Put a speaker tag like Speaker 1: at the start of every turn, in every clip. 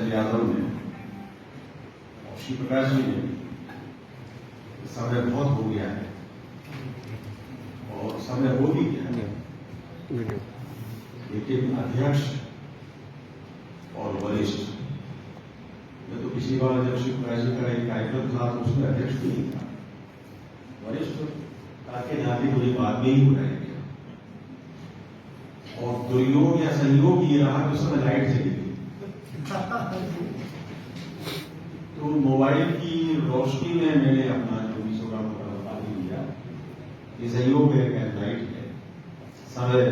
Speaker 1: Professor Yadav ने और श्री प्रकाश जी ने समय बहुत हो गया है और समय हो भी गया है, लेकिन अध्यक्ष और वरिष्ठ, मैं तो पिछली बार जब श्री प्रकाश जी का एक कार्यक्रम था तो उसमें अध्यक्ष भी नहीं था, वरिष्ठ ताकि नाते मुझे बाद में ही बुलाया गया और दुर्योग या संयोग ये रहा कि उस समय लाइट चली गई तो मोबाइल की रोशनी में मैंने अपना जो 20 का बता दिया। ये सहयोग है, लाइट है, समय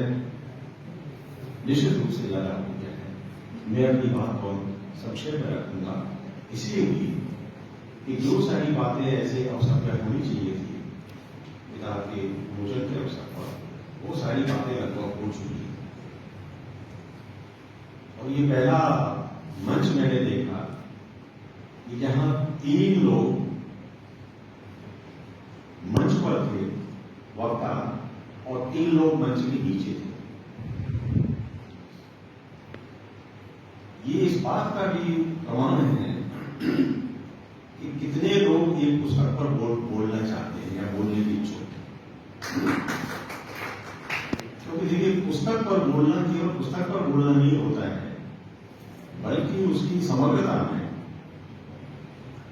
Speaker 1: निश्चित रूप से ज्यादा हो गया है। मैं अपनी बात बहुत संक्षेप में रखूंगा, इसलिए भी कि जो सारी बातें ऐसे अवसर पर होनी चाहिए थी पिता के भोजन के अवसर पर, वो सारी बातें लगभग हो चुकी है। और ये पहला मंच मैंने देखा कि जहां 3 लोग मंच पर थे, वक्ता, और 3 लोग मंच के नीचे थे। ये इस बात का भी प्रमाण है कि कितने लोग एक पुस्तक पर बोलना चाहते हैं या बोलने की इच्छुक है। क्योंकि देखिए, पुस्तक पर बोलना केवल पुस्तक पर बोलना नहीं होता है, बल्कि उसकी समग्रता में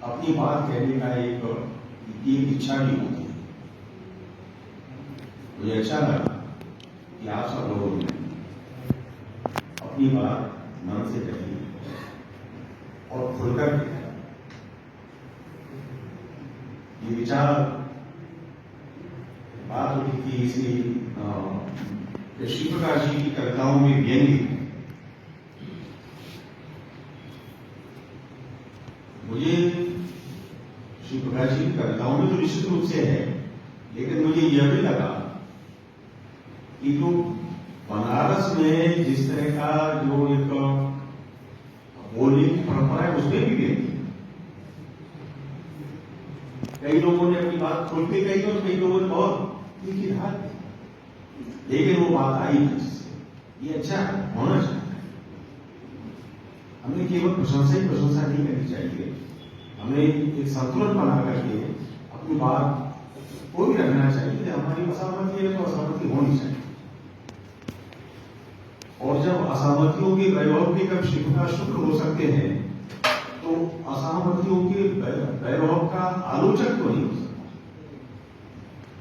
Speaker 1: अपनी बात कहने का एक इच्छा भी होती है। मुझे अच्छा लगा कि आप सब लोगों ने अपनी बात मन से कही और खुलकर कहा। ये विचार बात उठी थी इसी श्री प्रकाश जी की कविताओं में व्यंग्य। मुझे श्री प्रकाश जी की कविताओं में तो निश्चित रूप से है, लेकिन मुझे यह भी लगा कि जो बनारस में जिस तरह का जो एक बोलने की परंपरा है उसमें भी व्यंग्य। कई लोगों ने अपनी बात खोल के कही और कई लोगों ने बहुत तीखी धार दी, लेकिन वो बात आई जिससे ये अच्छा होना चाहिए। हमें केवल प्रशंसा ही प्रशंसा नहीं करनी चाहिए, हमें एक संतुलन बना करके अपनी बात को भी रखना चाहिए। हमारी असहमति है तो असहमति होनी चाहिए, और जब असहमतियों के वैभव के कब श्री प्रकाश शुक्र हो सकते हैं तो असहमतियों के वैभव का आलोचक तो नहीं हो सकता।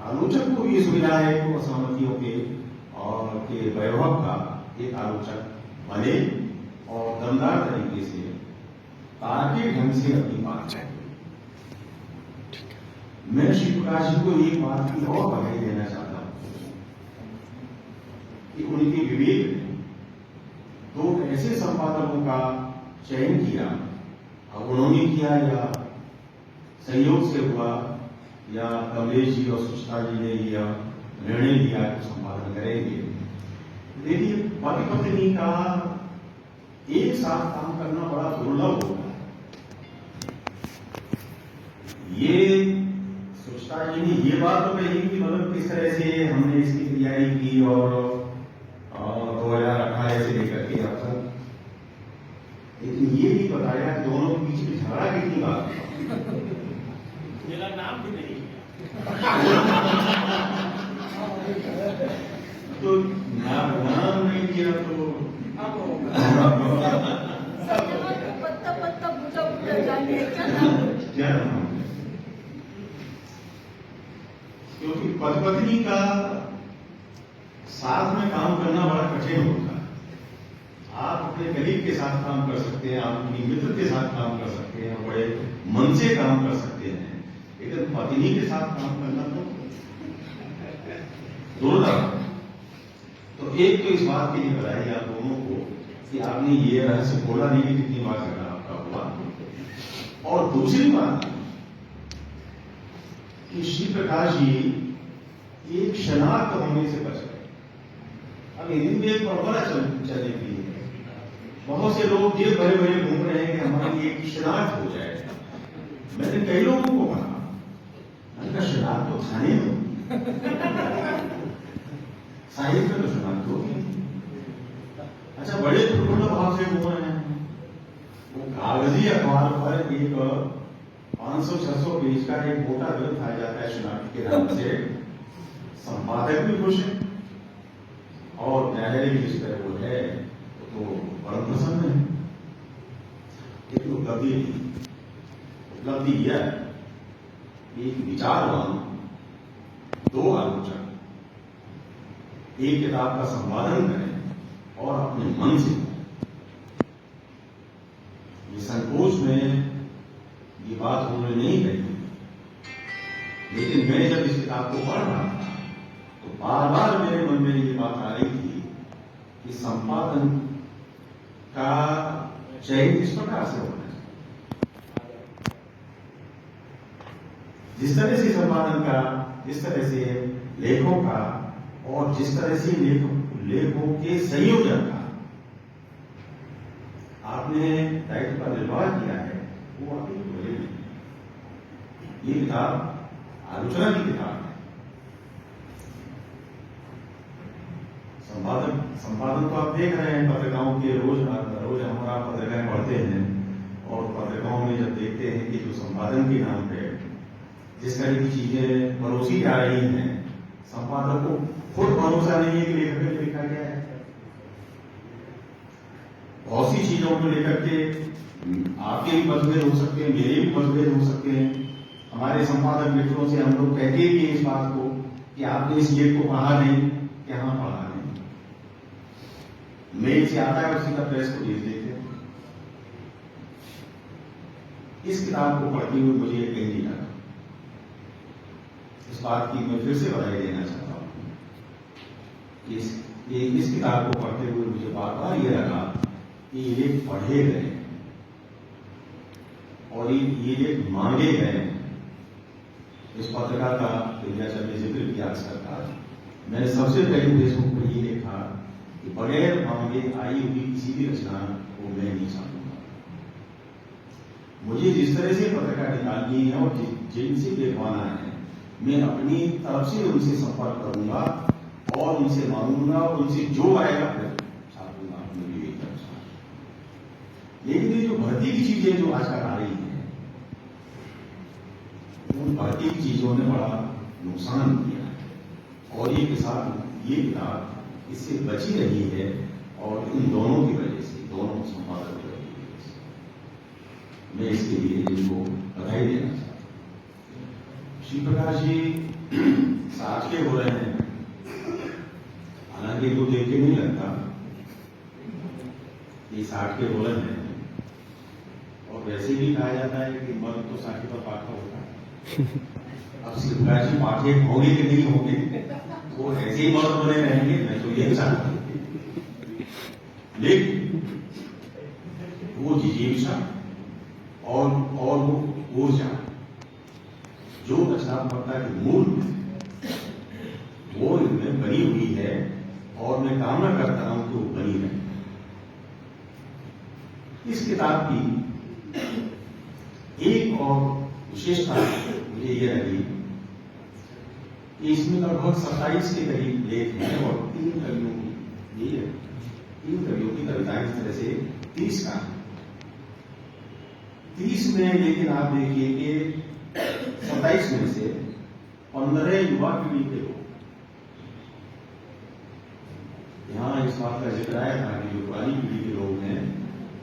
Speaker 1: आलोचक को भी ये सुविधा है कि असहमतियों के वैभव का एक आलोचक बने और दमदार तरीके से तार्किक ढंग से अपनी बात करें। मैं श्री प्रकाश जी को एक बात की और बधाई देना चाहता हूं कि उनके विवेक ने 2 ऐसे संपादकों का चयन किया, अब उन्होंने किया या संयोग से हुआ या कमलेश जी और सुष्टा जी ने यह निर्णय लिया कि संपादन करेंगे। देखिए, पति पत्नी का एक साथ काम करना बड़ा दुर्लभ होगा। ये सुष्टा जी ने ये बात तो कही कि मतलब किस तरह से हमने इसकी तैयारी की और 2018 से लेकर के अब तक, लेकिन ये भी बताया कि दोनों के बीच में झगड़ा कितनी बात मेरा नाम भी नहीं तो नाम नहीं किया तो क्या नाम, क्योंकि पति पत्नी का साथ में काम करना बड़ा कठिन होता है। आप अपने कलीग के साथ काम कर सकते हैं, आप अपनी मित्र के साथ काम कर सकते हैं, बड़े मन से काम कर सकते हैं, लेकिन पत्नी के साथ काम करना तो दुर्लभ। तो एक तो इस बात के लिए बधाई आप दोनों को कि आपने ये रहस्य खोला नहीं कि कितनी बार झगड़ा आपका हुआ। और दूसरी बात कि श्री प्रकाश जी एक शनाख्त होने से बच गए। अब हिंदी में एक परंपरा चलने की है, बहुत से लोग ये बड़े बड़े घूम रहे हैं कि हमारी एक शनाख्त हो जाए। मैंने कई लोगों को कहा, उनका शनाख्त तो खाने में साहित्य में तो शनाख्त होगी। अच्छा, बड़े प्रफुल्ल भाव से घूम रहे हैं, वो कागजी अखबार पर एक 500-600 पेज का एक मोटा ग्रंथ आ जाता है शनाख्त के नाम से, संपादक भी खुश है और न्यायालय भी जिस तरह वो है तो परम प्रसन्न है। एक उपलब्धि यह एक विचारवान, दो आलोचक एक किताब का संपादन करें और अपने मन से ये संकोच में ये बात उन्होंने नहीं कही, लेकिन मैं जब इस किताब को पढ़ रहा था तो बार बार मेरे मन में ये बात आ रही थी कि संपादन का चयन किस प्रकार से होना चाहिए। जिस तरह से संपादन का, जिस तरह से लेखों का और जिस तरह से लेखों के संयोजन का आपने दायित्व का निर्वाह किया है वो आपकी बोले नहीं। ये किताब आलोचना की किताब है। संपादन तो आप देख रहे हैं पत्रिकाओं के, रोज हमारा पत्रिकाएं पढ़ते हैं और पत्रिकाओं में जब देखते हैं कि जो संपादन के नाम पे जिस तरह की चीजें परोसी जा रही हैं, संपादक को खुद भरोसा नहीं है कि लेखक ने लिखा गया है। बहुत सी चीजों को लेकर के आपके भी मतभेद हो सकते हैं, मेरे भी मतभेद हो सकते हैं। हमारे संपादक मित्रों से हम लोग कहते भी इस बात को कि आपने इस लेख को पढ़ा नहीं, क्या हाँ पढ़ा नहीं। मेल से आता है उसी का प्रेस को भेज देते हैं। इस किताब को पढ़ते हुए मुझे कहीं नहीं लगा, इस बात की मैं फिर से बधाई देना चाहता हूं। इस किताब को पढ़ते हुए मुझे बार बार ये लगा कि ये लेख पढ़े गए और ये लेख मांगे गए। इस पत्रिका का विद्याचल ने जिक्र किया सरकार, मैंने सबसे पहले फेसबुक पर ये लिखा कि बगैर मांगे आई हुई किसी भी रचना को मैं नहीं चाहूंगा। मुझे जिस तरह से पत्रिका निकालनी है और जिनसे लिखवाना है, मैं अपनी तरफ से उनसे संपर्क करूंगा और उनसे मांगूंगा और उनसे जो आएगा फिर छापूंगा अपने विवेक के अनुसार। लेकिन ये जो भर्ती की चीजें जो आजकल आ रही है, उन भर्ती की चीजों ने बड़ा नुकसान किया है और ये किताब इससे बची रही है और इन दोनों की वजह से, दोनों संपादक की वजह से मैं इसके लिए इनको बधाई देना चाहता हूं। श्री प्रकाश जी 60 के हो रहे हैं, हालांकि इनको देख के नहीं लगता ये 60 के हो रहे हैं, और वैसे भी कहा जाता है कि मर्द तो 60 पर पाका होता है। अब श्री प्रकाश जी पाठे होंगे कि नहीं होंगे, वो ऐसे ही मर्द बने रहेंगे, मैं तो यही चाहता हूं। लेकिन वो जिजीविषा और वो ऊर्जा जो रचनात्मकता के मूल वो इनमें बनी हुई है और मैं कामना करता हूं कि वो बनी रहे। इस किताब की एक और विशेषता मुझे यह लगी कि इसमें लगभग 27 के करीब लेख हैं और 3 कवियों की कविताएं इस तरह से 30 का 30 में, लेकिन आप देखिए कि 27 में से 15 युवा पीढ़ी के लोग। यहां इस बात का जिक्र आया था कि जो पुरानी पीढ़ी के लोग हैं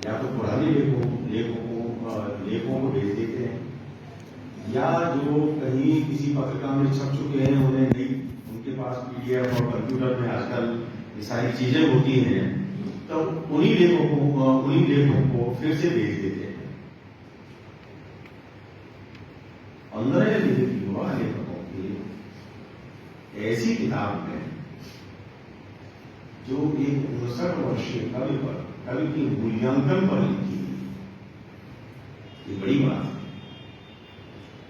Speaker 1: या तो पुराने लेखों को भेज देते हैं या जो कहीं किसी पत्रिका में छप चुके हैं उन्हें नहीं, उनके पास पीडीएफ और कंप्यूटर में आजकल ये सारी चीजें होती हैं, तो उन्हीं लेखों को फिर से भेज देते हैं। 15 युवा लेखकों की ऐसी किताब में जो एक 59 वर्षीय कवि के मूल्यांकन पर लिखी, ये बड़ी बात है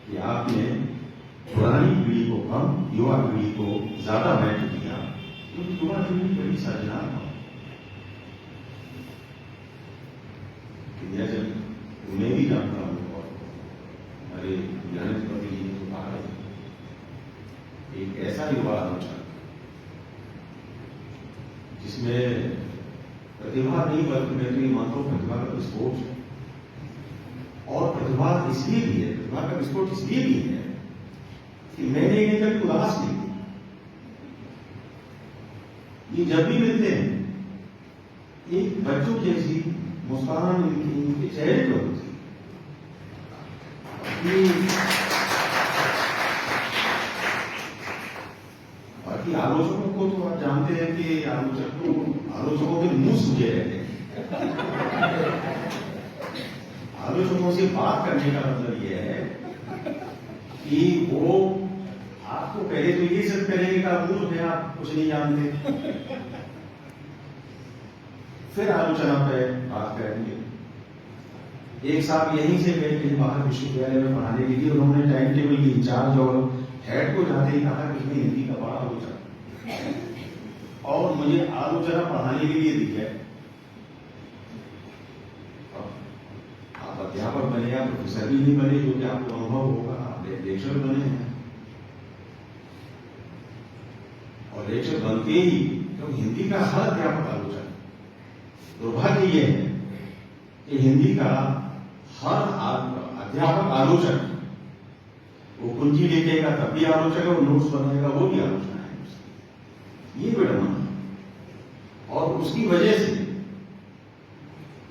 Speaker 1: कि आपने पुरानी पीढ़ी को कम, युवा पीढ़ी को ज्यादा महत्व दिया, क्योंकि युवा पीढ़ी बड़ी सर्जनात्मक है। उन्हें भी जानता हूं और हमारे ज्ञानेश्वरी जी ने कहा है, एक ऐसा युवा आलोचक जिसमें प्रतिभा नहीं बल्कि मैं तो ये मानता हूं प्रतिभा का विस्फोट है। और प्रतिभा इसलिए भी है, प्रतिभा का विस्फोट इसलिए भी है कि मैंने इन्हें कभी उदास नहीं किया। ये जब भी मिलते हैं एक बच्चों जैसी मुस्कान इनके चेहरे पर होती है। बाकी आलोचकों को तो आप जानते हैं कि आलोचकों के मुंह सूखे रहते हैं। आलोचकों से बात करने का मतलब यह है कि वो आपको पहले तो ये सब करेंगे कि आप मूर्ख हैं, आप कुछ नहीं जानते, फिर आलोचना पे बात करेंगे। एक साहब यहीं से गए कहीं बाहर विश्वविद्यालय में पढ़ाने के लिए, उन्होंने टाइम टेबल की इंचार्ज और हेड को जाते ही कहा कि इसमें हिंदी का बड़ा आलोचना और मुझे आलोचना पढ़ाने के लिए दिया है। आप अध्यापक बने या प्रोफेसर भी नहीं बने, जो कि आपको अनुभव होगा, आप लेक्चर बने हैं और लेक्चर बनते ही क्योंकि हिंदी का हर अध्यापक आलोचना। दुर्भाग्य यह है कि हिंदी का हर अध्यापक आलोचक, वो कुंजी लिखेगा तब भी आलोचक है, वो नोट्स बनाएगा वो भी आलोचना है। ये विडंबना है और उसकी वजह से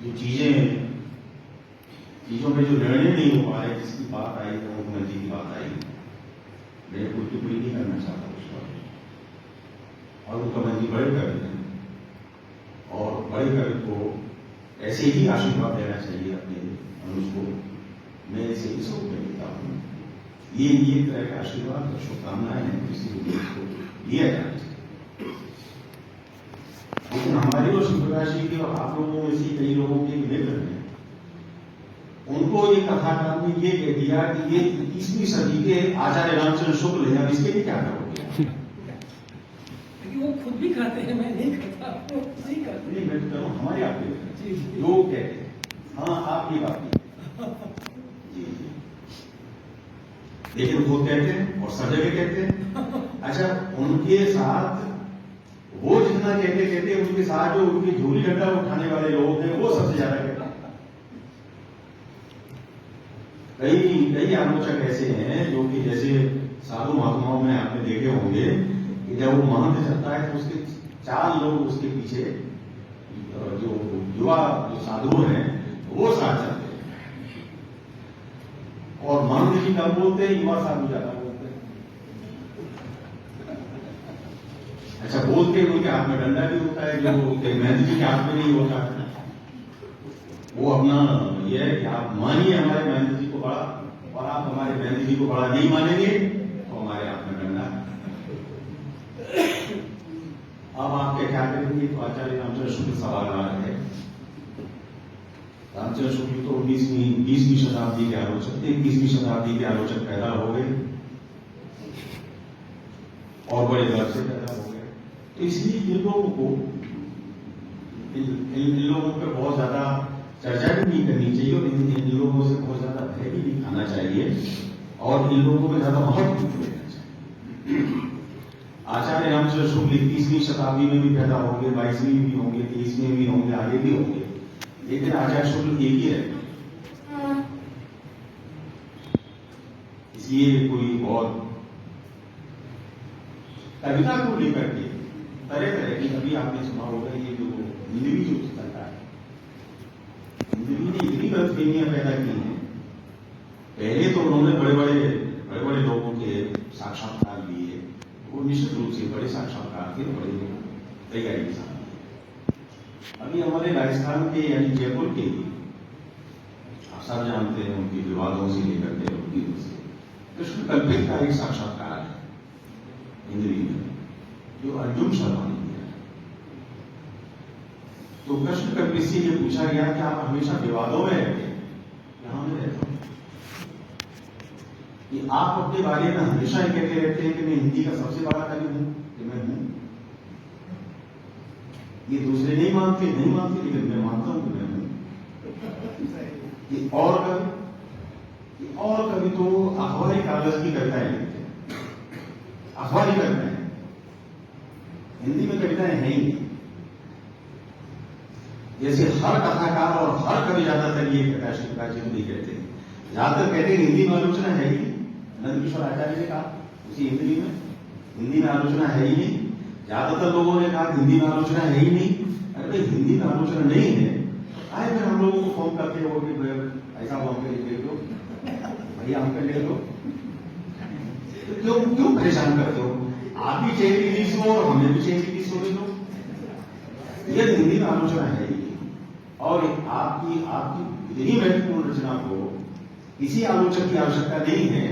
Speaker 1: जो चीजों में जो निर्णय नहीं हो पा रहे, जिसकी बात आई, मुख्यमंत्री की बात आई, मैं कोई टिप्पणी नहीं करना चाहता उस पर, और मुख्यमंत्री बड़े कवि हैं और बड़े कवि को ऐसे ही आशीर्वाद देना चाहिए अपने अनुज को। मैं इसे इस रूप में देता हूँ। ये तरह का आशीर्वाद और शुभकामनाएं हैं, किसी को दिया जाना चाहिए। लेकिन हमारे और शिवप्रकाश जी के और आप लोगों में से कई लोगों के मित्र हैं, उनको ये कथाकार ने ये कह दिया कि ये 21वीं सदी के आचार्य रामचंद्र शुक्ल हैं, अब इसके लिए क्या करोगे?
Speaker 2: वो खुद भी खाते हैं, मैं नहीं खाता, वो नहीं खाते।
Speaker 1: नहीं, मैं तो कह रहा हूँ हमारे आपके लोग कहते हैं, हाँ आप ये बात जी जी, लेकिन वो कहते हैं और सब जगह कहते हैं। अच्छा, उनके साथ वो जितना कहते उनके साथ जो उनकी झोली डंडा उठाने वाले लोग हैं वो सबसे ज्यादा कहते हैं। कई आलोचक ऐसे हैं जो कि जैसे साधु महात्माओं में आपने देखे होंगे कि जब वो महंत चलता है तो उसके 4 लोग उसके पीछे, जो युवा जो साधु हैं वो साथ चलते हैं और महंत जी कम बोलते हैं, युवा साधु ज्यादा बोलते हैं। अच्छा, बोलते उनके हाथ में डंडा भी होता है, जो महंत जी के हाथ में नहीं होता है। वो अपना ये है कि आप मानिए हमारे महंत जी को बड़ा और आप हमारे महंत जी को बड़ा नहीं मानेंगे तो हमारे हाथ में डंडा। अब आप क्या करेंगे? तो आचार्य रामचंद्र शुक्ल सवाल आ रहे हैं। रामचंद्र शुक्ल तो 20वीं शताब्दी के आलोचक थे, 21वीं शताब्दी के आलोचक पैदा हो गए और बड़े दर से पैदा हो गए। तो इसलिए इन लोगों को इन लोगों पर बहुत ज्यादा चर्चा भी नहीं करनी चाहिए और इन लोगों से बहुत ज्यादा भय भी नहीं खाना चाहिए और इन लोगों को ज्यादा महत्व नहीं देना चाहिए। आचार्य रामचंद्र शुक्ल 21वीं शताब्दी में भी पैदा होंगे, 22वीं में भी होंगे, 23वीं में भी होंगे, आगे भी होंगे, लेकिन आचार्य शुक्ल एक ही है। इसलिए कोई बहुत कविता को लेकर के तरह तरह की, अभी आपने सुना होगा ये जो हिंदी जो चलता है, हिंदी ने इतनी गलतफहमियां पैदा की हैं। पहले तो उन्होंने बड़े बड़े लोगों के साक्षात्कार लिए, वो निश्चित रूप से बड़े साक्षात्कार थे, बड़े तैयारी के साथ। अभी हमारे राजस्थान के यानी जयपुर के, आप सब जानते हैं उनके विवादों से लेकर के उनकी कृष्ण कल्पित का एक साक्षात्कार है हिंदी में, जो अर्जुन शर्मा ने दिया। तो कृष्ण कल्पित से ये पूछा गया कि आप हमेशा विवादों में रहते हैं? यहां में रहता हूं कि आप अपने बारे में हमेशा ये कहते रहते हैं कि मैं हिंदी का सबसे बड़ा कवि हूं, कि मैं हूं। ये दूसरे नहीं मानते, लेकिन मैं मानता हूं कि मैं हूं। और कभी तो अखबारी कागज की कविताएं लिखते हैं, अखबारी कविताएं, हिंदी में कविताएं हैं ही नहीं। जैसे हर कथाकार और हर कवि ज्यादातर ये कहता है, शिवराज जी नहीं कहते, ज्यादातर कहते हैं हिंदी में आलोचना है ही नहीं। नंदकिशोर आचार्य ने कहा उसी हिंदी में आलोचना है ही नहीं। ज्यादातर लोगों ने कहा हिंदी में आलोचना है ही नहीं। अरे हिंदी में आलोचना नहीं है, आए फिर हम लोगों को फोन करते हो कि ऐसा हम पे ले लो, भैया हम पे ले लो, तो क्यों परेशान करते हो? आप भी चेंज रिलीज हो और हमें भी चेंज रिलीज हो दो। यह हिंदी में आलोचना है ही नहीं। और आपकी इतनी महत्वपूर्ण रचना को किसी आलोचक की आवश्यकता नहीं है,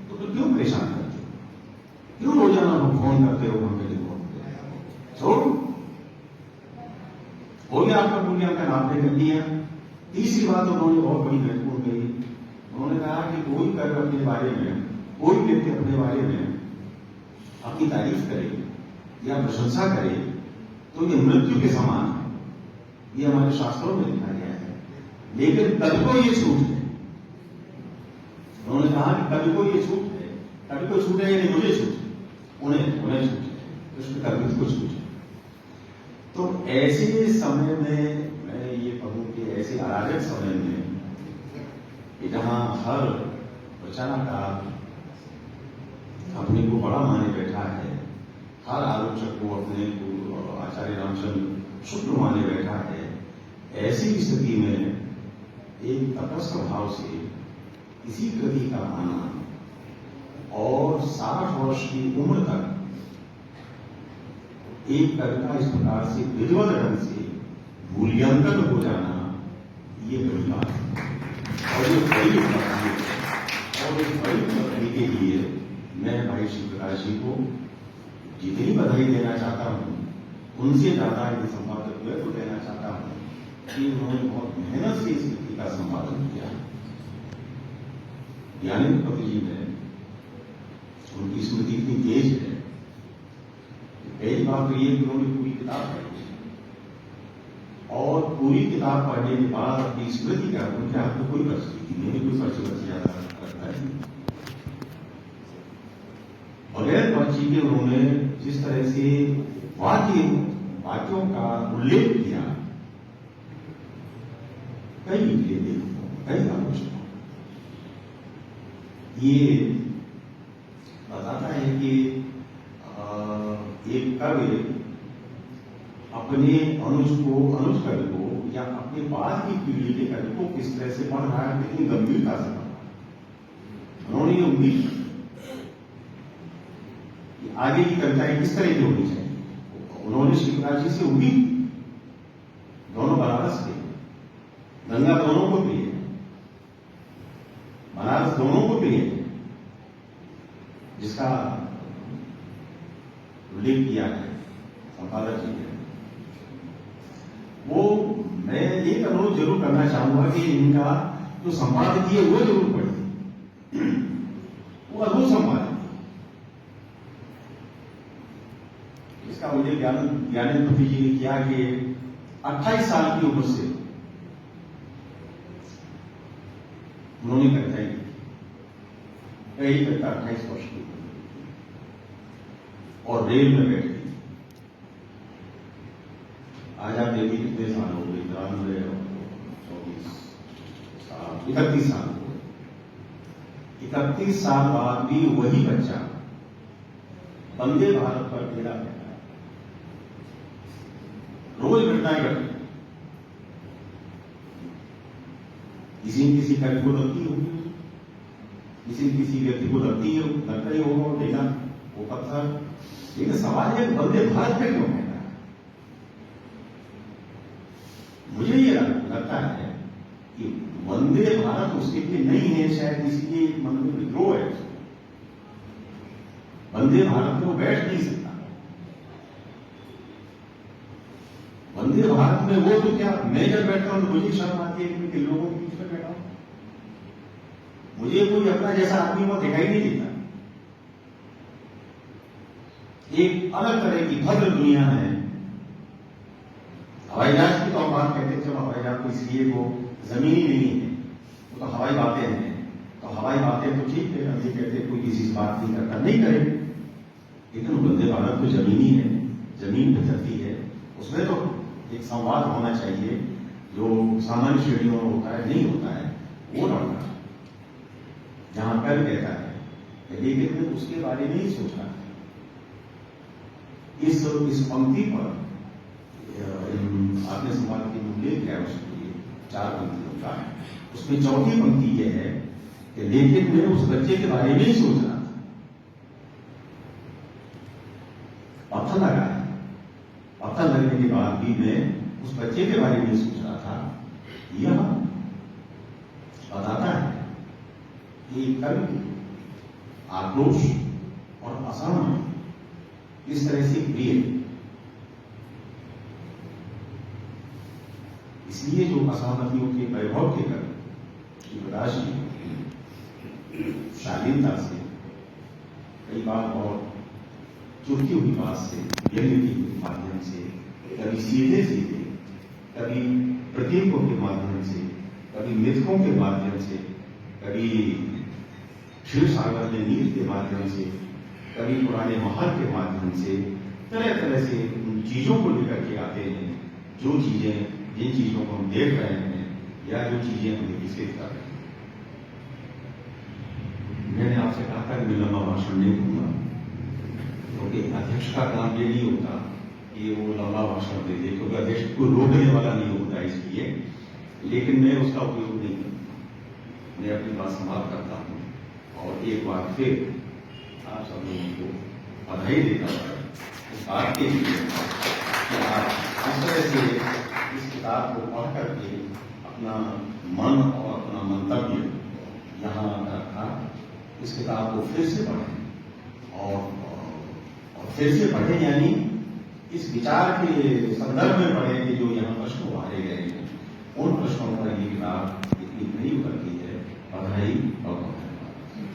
Speaker 1: तो फिर क्यों परेशान करते हो? क्यों रोजाना फोन करते हो हम पे लिखो? छोड़ो, हो गया आपका मूल्यांकन, आपने कर लिया। तीसरी बात उन्होंने बहुत बड़ी महत्वपूर्ण कही, उन्होंने कहा कि कोई कर अपने बारे में, कोई व्यक्ति अपने बारे में अपनी तारीफ करे या प्रशंसा करे तो ये मृत्यु के समान है। ये हमारे शास्त्रों में लिखा गया है। लेकिन कवि को ये छूट है, उन्होंने कहा कि कवि को ये छूट है, कवि को छूट है यानी मुझे छूट है, उन्हें छूट है, कृष्ण कवि को छूट है। तो ऐसे समय में मैं ये कहूं कि ऐसे अराजक समय में कि जहां हर रचनाकार अपने को बड़ा माने बैठा है, हर आलोचक को अपने को आचार्य रामचंद्र शुक्र माने बैठा है, ऐसी स्थिति में एक तटस्थ भाव से किसी कृति का आना और 60 वर्ष की उम्र तक एक कविता इस प्रकार से विधिवत ढंग से मूल्यांकन हो जाना, ये बड़ी बात है। और ये बड़ी उपलब्धि है। और इस बड़ी उपलब्धि के लिए मैं भाई श्री प्रकाश जी को जितनी बधाई देना चाहता हूं, उनसे ज्यादा ये संपादक को देना चाहता हूं कि उन्होंने बहुत मेहनत से इस कृति का संपादन किया। ज्ञानेन्द्र कवि जी ने, उनकी स्मृति इतनी तेज है, पहली बात तो ये कि उन्होंने पूरी किताब पढ़ी और पूरी किताब पढ़ने के बाद अपनी स्मृति का उनके हाथ में कोई पर्ची थी, मैंने कोई पर्ची ज्यादा रखता है। बगैर पर्ची के उन्होंने जिस तरह से वाक्यों का उल्लेख किया, कई निकले, कई आलोचना, ये बताता है कि एक कवि अपने अनुज कवि को या अपने बाद की पीढ़ी के कवि को किस तरह से पढ़ रहा है, कितनी गंभीरता से पढ़ रहा है। उन्होंने ये उम्मीद कि आगे की कविताएं किस तरह की होनी चाहिए। उन्होंने शिवराज जी से उम्मीद, दोनों बनारस के, गंगा दोनों को प्रिय, बनारस दोनों को प्रिय, जिसका उल्लेख किया है संपादक जी ने, वो मैं एक अनुरोध जरूर करना चाहूंगा कि इनका जो संपादकीय वो जरूर पढ़े, वो अद्भुत संपादक। इसका उल्लेख ज्ञानेन्द्र जी ने किया कि 28 साल की उम्र से उन्होंने कविताएं लिखी, कई कविता 28 वर्ष की और रेल में बैठे। आज आप देखिए कितने साल हो गए, 93 और 24 साल, 31 साल हो गए। 31 साल बाद भी वही बच्चा वंदे भारत पर टेढ़ा बैठा है, रोज घटनाएं घटती, किसी कवि को लगती होगी, किसी व्यक्ति को लगता ही होगा टेढ़ा वो पत्थर। लेकिन सवाल है वंदे भारत पे क्यों कहना है? मुझे ये लगता है कि वंदे भारत उसके लिए नहीं है, शायद इसलिए मन में विद्रोह है। वंदे भारत में वो बैठ नहीं सकता। वंदे भारत में वो तो क्या, मैं जब बैठता हूं तो मुझे शर्म आती है कि मैं किन लोगों के बीच में बैठा हूं। मुझे कोई अपना जैसा आदमी वहां दिखाई नहीं देता। एक अलग तरह की भद्र दुनिया है। हवाई जहाज की तो हम बात कहते हैं, चलो हवाई जहाज तो इसलिए वो जमीनी नहीं है, वो तो हवाई बातें हैं। तो हवाई बातें तो ठीक है, हम ये कहते हैं कोई किसी से बात नहीं करता, नहीं करे, लेकिन वंदे भारत तो जमीनी है, जमीन पे चलती है, उसमें तो एक संवाद होना चाहिए। जो सामान्य श्रेणियों में होता है, नहीं होता है, वो लौटा जहां कर कहता है, लेकिन मैं उसके बारे में ही सोच रहा था। इस पंक्ति पर आपने संवाद के उल्लेख किया, उसके 4 पंक्तियों का, उसमें चौथी पंक्ति यह है कि लेकिन मैं उस बच्चे के बारे में ही सोच रहा था। पत्थर लगा है, पत्थर लगने के बाद भी मैं उस बच्चे के बारे में सोच रहा था। यह बताता है कि कर्म आक्रोश और असहमति इस तरह से प्रिय, इसलिए जो असहमतियों के वैभव के कर्म की प्रकाश शालीनता से, कई बार और चुटकी हुई बात से, व्यंग्य के माध्यम से, कभी सीधे सीधे, कभी प्रतीकों के माध्यम से, कभी मिथकों के माध्यम से, कभी क्षीर सागर में नीर के माध्यम से, कभी पुराने महल के माध्यम से, तरह तरह से उन चीजों को लेकर के आते हैं, जो चीजें, जिन चीजों को हम देख रहे हैं या जो चीजें हमें विकसित कर रहे हैं। मैंने आपसे कहा था कि मैं लंबा भाषण नहीं दूंगा, क्योंकि अध्यक्ष का काम ये नहीं होता कि वो लंबा भाषण दे दे, क्योंकि अध्यक्ष को रोकने वाला नहीं होता इसलिए, लेकिन मैं उसका उपयोग नहीं करता। मैं अपनी बात समाप्त करता हूं और एक बार फिर आप सब लोगों को बधाई देता हूं इस बात के लिए कि आप इस तरह से इस किताब को पढ़ करके अपना मन और अपना मंतव्य यहाँ रखा। इस किताब को फिर से पढ़ें और फिर से पढ़ें, यानी इस विचार के संदर्भ में पढ़ें कि जो यहाँ प्रश्न उभारे गए हैं, उन प्रश्नों पर ये किताब